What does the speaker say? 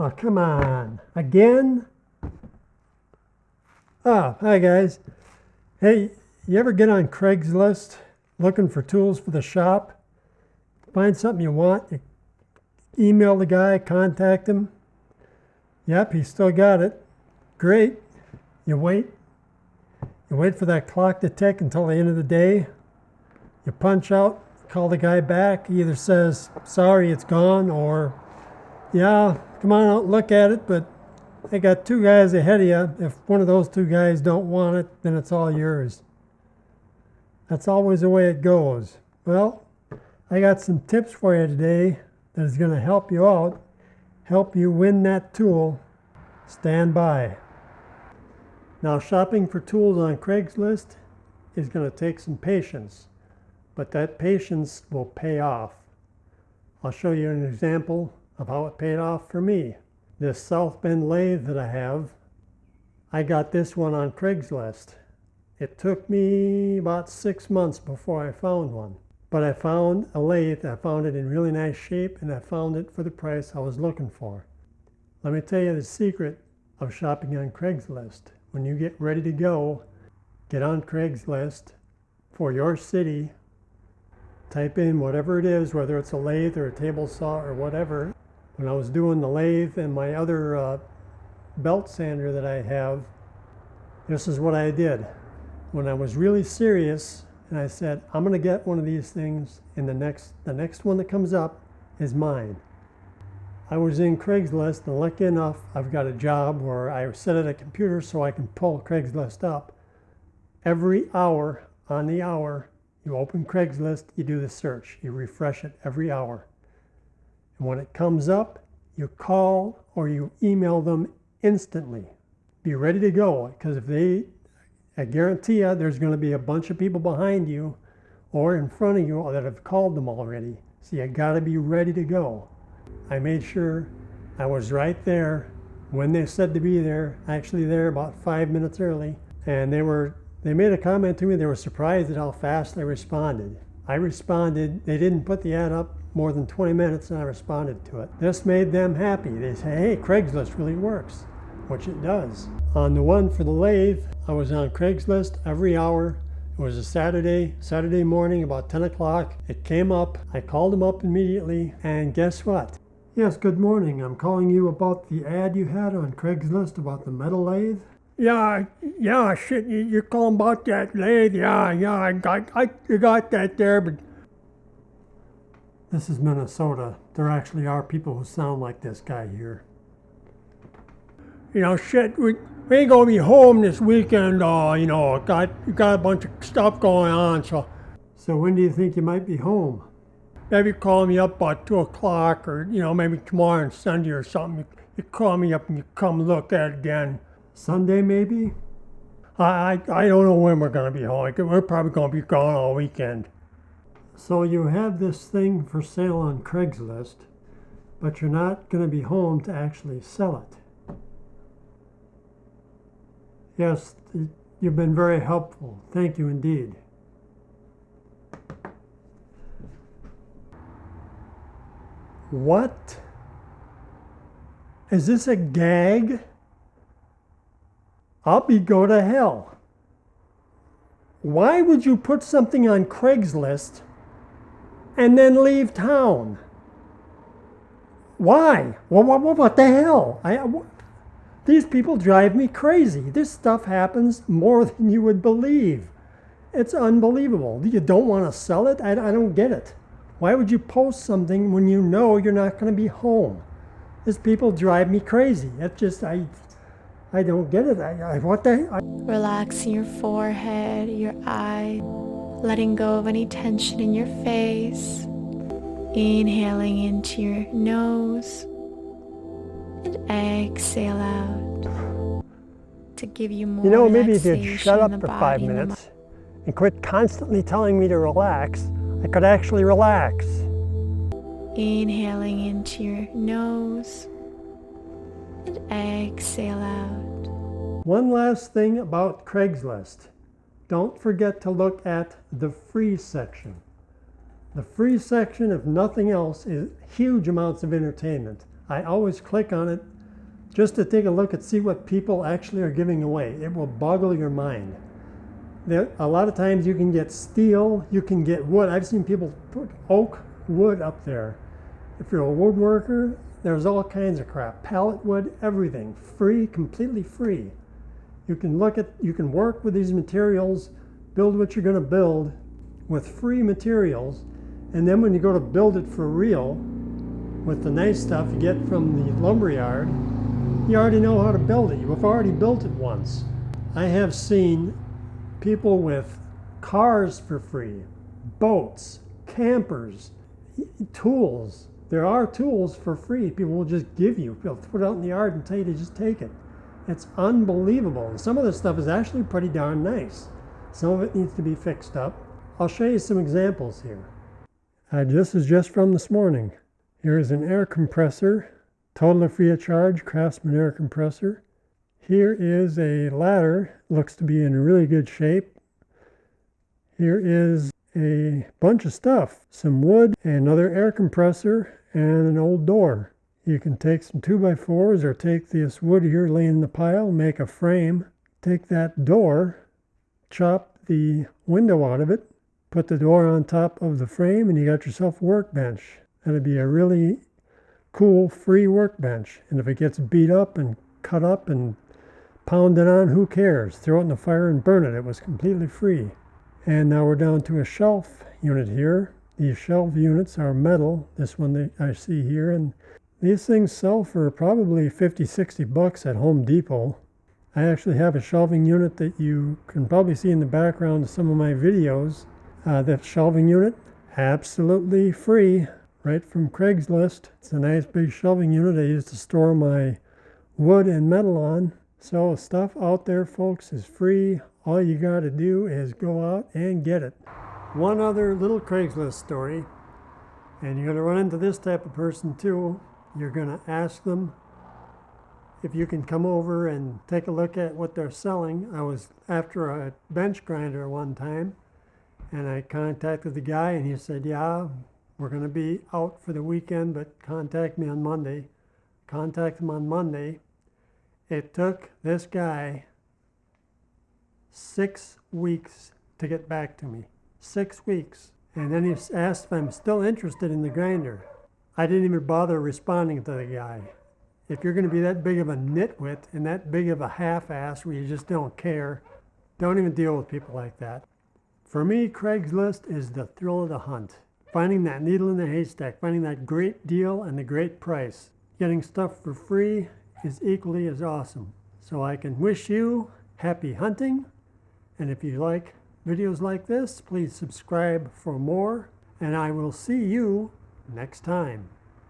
Oh, come on. Again? Oh, hi guys. Hey, you ever get on Craigslist looking for tools for the shop? Find something you want, you email the guy, contact him. Yep, he still got it. Great. You wait for that clock to tick until the end of the day. You punch out, call the guy back. He either says, sorry, it's gone, or, yeah, come on out and look at it, but I got two guys ahead of you. If one of those two guys don't want it, then it's all yours. That's always the way it goes. Well, I got some tips for you today that is going to help you out, help you win that tool. Stand by. Now, shopping for tools on Craigslist is going to take some patience, but that patience will pay off. I'll show you an example of how it paid off for me. This South Bend lathe that I have, I got this one on Craigslist. It took me about 6 months before I found one. But I found a lathe, I found it in really nice shape, and I found it for the price I was looking for. Let me tell you the secret of shopping on Craigslist. When you get ready to go, get on Craigslist for your city, type in whatever it is, whether it's a lathe or a table saw or whatever. When I was doing the lathe and my other belt sander that I have, this is what I did. When I was really serious, and I said, I'm going to get one of these things, and the next one that comes up is mine. I was in Craigslist, and lucky enough, I've got a job where I sit at a computer so I can pull Craigslist up. Every hour, on the hour, you open Craigslist, you do the search. You refresh it every hour. And when it comes up, you call or you email them instantly. Be ready to go, because I guarantee you there's going to be a bunch of people behind you or in front of you that have called them already. So you got to be ready to go. I made sure I was right there when they said to be there, actually there about 5 minutes early. And they made a comment to me, they were surprised at how fast I responded. I responded, they didn't put the ad up more than 20 minutes and I responded to it. This made them happy. They say, hey, Craigslist really works, which it does. On the one for the lathe, I was on Craigslist every hour. It was a Saturday morning, about 10 o'clock. It came up, I called them up immediately, and guess what? Yes, good morning. I'm calling you about the ad you had on Craigslist about the metal lathe. Yeah, shit, you're calling about that lathe? Yeah, I got that there, but... This is Minnesota. There actually are people who sound like this guy here. You know, shit, we ain't gonna be home this weekend, got a bunch of stuff going on, so... So when do you think you might be home? Maybe call me up about 2 o'clock, or, maybe tomorrow and Sunday or something. You call me up and you come look at it again. Sunday, maybe? I don't know when we're gonna be home. We're probably gonna be gone all weekend. So you have this thing for sale on Craigslist, but you're not gonna be home to actually sell it. Yes, you've been very helpful. Thank you indeed. What? Is this a gag? I'll go to hell. Why would you put something on Craigslist and then leave town? Why? What the hell? These people drive me crazy. This stuff happens more than you would believe. It's unbelievable. You don't want to sell it? I don't get it. Why would you post something when you know you're not going to be home? These people drive me crazy. It's just, I don't get it. What the hell? Relaxing your forehead, your eyes, letting go of any tension in your face. Inhaling into your nose and exhale out to give you more maybe if you'd relaxation shut in up the for body 5 and the minutes and quit constantly telling me to relax, I could actually relax. Inhaling into your nose and exhale out. One last thing about Craigslist. Don't forget to look at the free section. The free section, if nothing else, is huge amounts of entertainment. I always click on it just to take a look and see what people actually are giving away. It will boggle your mind. A lot of times you can get steel, you can get wood. I've seen people put oak wood up there. If you're a woodworker, there's all kinds of crap. Pallet wood, everything. Free, completely free. You can work with these materials, build what you're going to build with free materials, and then when you go to build it for real, with the nice stuff you get from the lumberyard, you already know how to build it. You've already built it once. I have seen people with cars for free, boats, campers, tools. There are tools for free. People will just give you. They'll put it out in the yard and tell you to just take it. It's unbelievable. And some of this stuff is actually pretty darn nice. Some of it needs to be fixed up. I'll show you some examples here. This is just from this morning. Here is an air compressor, totally free of charge, Craftsman air compressor. Here is a ladder, looks to be in really good shape. Here is a bunch of stuff, some wood, another air compressor, and an old door. You can take some 2x4s or take this wood here laying in the pile, make a frame, take that door, chop the window out of it, put the door on top of the frame, and you got yourself a workbench. That'd be a really cool free workbench. And if it gets beat up and cut up and pounded on, who cares? Throw it in the fire and burn it. It was completely free. And now we're down to a shelf unit here. These shelf units are metal. This one that I see here. And these things sell for probably 50, 60 bucks at Home Depot. I actually have a shelving unit that you can probably see in the background of some of my videos. That shelving unit, absolutely free, right from Criagslist. It's a nice big shelving unit I use to store my wood and metal on. So stuff out there, folks, is free. All you got to do is go out and get it. One other little Craigslist story, and you're going to run into this type of person too. You're going to ask them if you can come over and take a look at what they're selling. I was after a bench grinder one time, and I contacted the guy, and he said, yeah, we're going to be out for the weekend, but contact me on Monday. Contact him on Monday. It took this guy 6 weeks to get back to me. 6 weeks. And then he asked if I'm still interested in the grinder. I didn't even bother responding to the guy. If you're going to be that big of a nitwit and that big of a half-ass where you just don't care, don't even deal with people like that. For me, Craigslist is the thrill of the hunt. Finding that needle in the haystack, finding that great deal and the great price. Getting stuff for free is equally as awesome. So I can wish you happy hunting. And if you like videos like this, please subscribe for more. And I will see you next time.